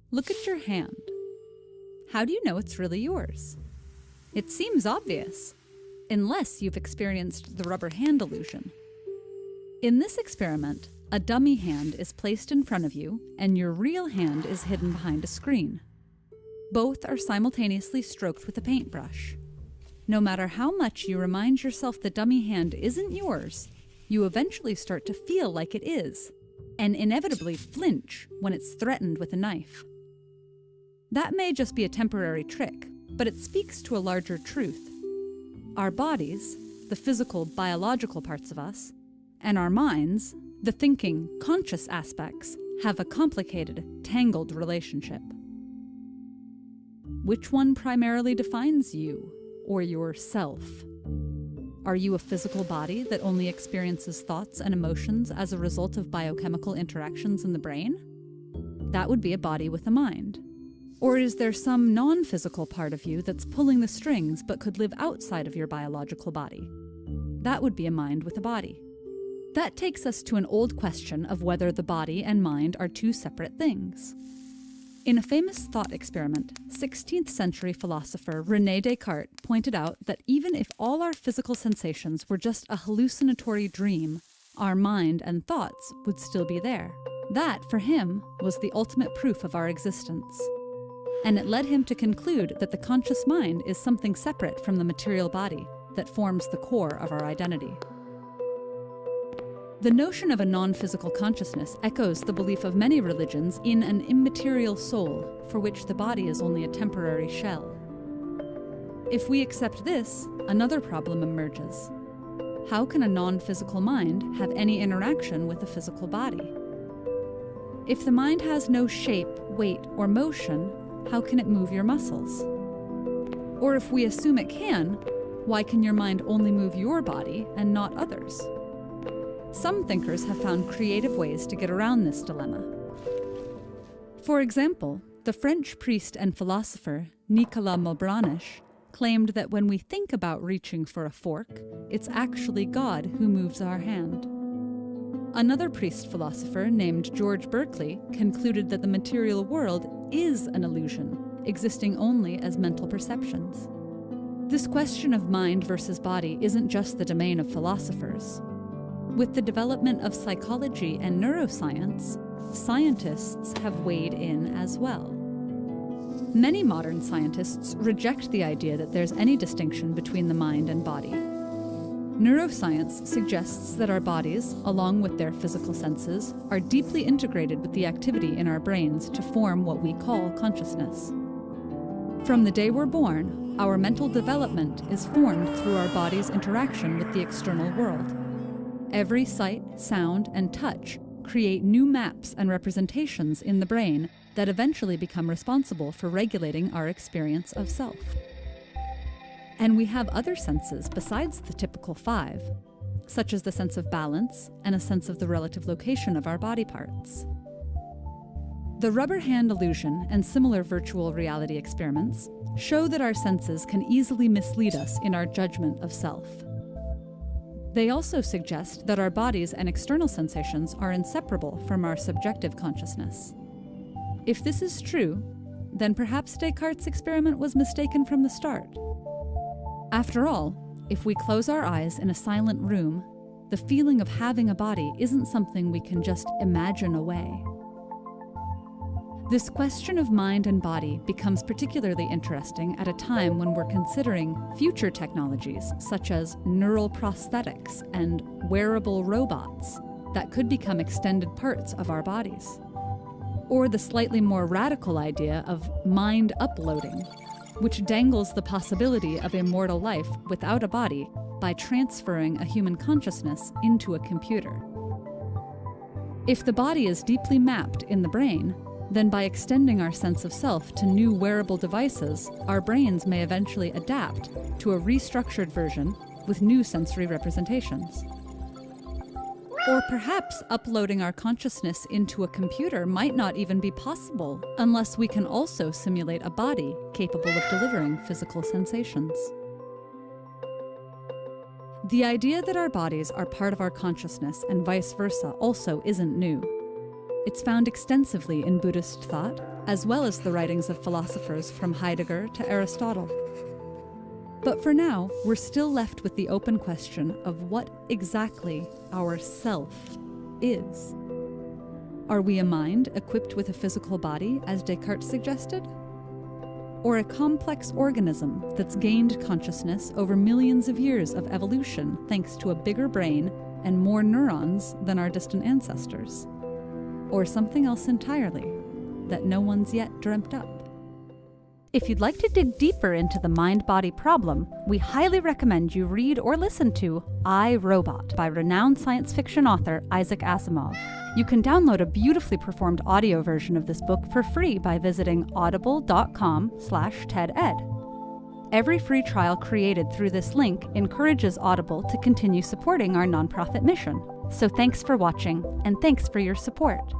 Look at your hand. How do you know it's really yours? It seems obvious, unless you've experienced the rubber hand illusion. In this experiment, a dummy hand is placed in front of you and your real hand is hidden behind a screen. Both are simultaneously stroked with a paintbrush. No matter how much you remind yourself the dummy hand isn't yours, you eventually start to feel like it is, and inevitably flinch when it's threatened with a knife. That may just be a temporary trick, but it speaks to a larger truth. Our bodies, the physical, biological parts of us, and our minds, the thinking, conscious aspects, have a complicated, tangled relationship. Which one primarily defines you, or yourself? Are you a physical body that only experiences thoughts and emotions as a result of biochemical interactions in the brain? That would be a body with a mind. Or is there some non-physical part of you that's pulling the strings but could live outside of your biological body? That would be a mind with a body. That takes us to an old question of whether the body and mind are two separate things. In a famous thought experiment, 16th century philosopher René Descartes pointed out that even if all our physical sensations were just a hallucinatory dream, our mind and thoughts would still be there. That, for him, was the ultimate proof of our existence. And it led him to conclude that the conscious mind is something separate from the material body that forms the core of our identity. The notion of a non-physical consciousness echoes the belief of many religions in an immaterial soul for which the body is only a temporary shell. If we accept this, another problem emerges. How can a non-physical mind have any interaction with a physical body? If the mind has no shape, weight, or motion, how can it move your muscles? Or if we assume it can, why can your mind only move your body and not others? Some thinkers have found creative ways to get around this dilemma. For example, the French priest and philosopher Nicolas Malebranche claimed that when we think about reaching for a fork, it's actually God who moves our hand. Another priest-philosopher named George Berkeley concluded that the material world is an illusion, existing only as mental perceptions. This question of mind versus body isn't just the domain of philosophers. With the development of psychology and neuroscience, scientists have weighed in as well. Many modern scientists reject the idea that there's any distinction between the mind and body. Neuroscience suggests that our bodies, along with their physical senses, are deeply integrated with the activity in our brains to form what we call consciousness. From the day we're born, our mental development is formed through our body's interaction with the external world. Every sight, sound, and touch create new maps and representations in the brain that eventually become responsible for regulating our experience of self. And we have other senses besides the typical 5, such as the sense of balance and a sense of the relative location of our body parts. The rubber hand illusion and similar virtual reality experiments show that our senses can easily mislead us in our judgment of self. They also suggest that our bodies and external sensations are inseparable from our subjective consciousness. If this is true, then perhaps Descartes' experiment was mistaken from the start. After all, if we close our eyes in a silent room, the feeling of having a body isn't something we can just imagine away. This question of mind and body becomes particularly interesting at a time when we're considering future technologies such as neural prosthetics and wearable robots that could become extended parts of our bodies. Or the slightly more radical idea of mind uploading, which dangles the possibility of immortal life without a body by transferring a human consciousness into a computer. If the body is deeply mapped in the brain, then by extending our sense of self to new wearable devices, our brains may eventually adapt to a restructured version with new sensory representations. Or perhaps uploading our consciousness into a computer might not even be possible unless we can also simulate a body capable of delivering physical sensations. The idea that our bodies are part of our consciousness and vice versa also isn't new. It's found extensively in Buddhist thought, as well as the writings of philosophers from Heidegger to Aristotle. But for now, we're still left with the open question of what exactly our self is. Are we a mind equipped with a physical body, as Descartes suggested? Or a complex organism that's gained consciousness over millions of years of evolution thanks to a bigger brain and more neurons than our distant ancestors? Or something else entirely that no one's yet dreamt up? If you'd like to dig deeper into the mind-body problem, we highly recommend you read or listen to I, Robot by renowned science fiction author Isaac Asimov. You can download a beautifully performed audio version of this book for free by visiting audible.com/TEDEd. Every free trial created through this link encourages Audible to continue supporting our nonprofit mission. So thanks for watching, and thanks for your support.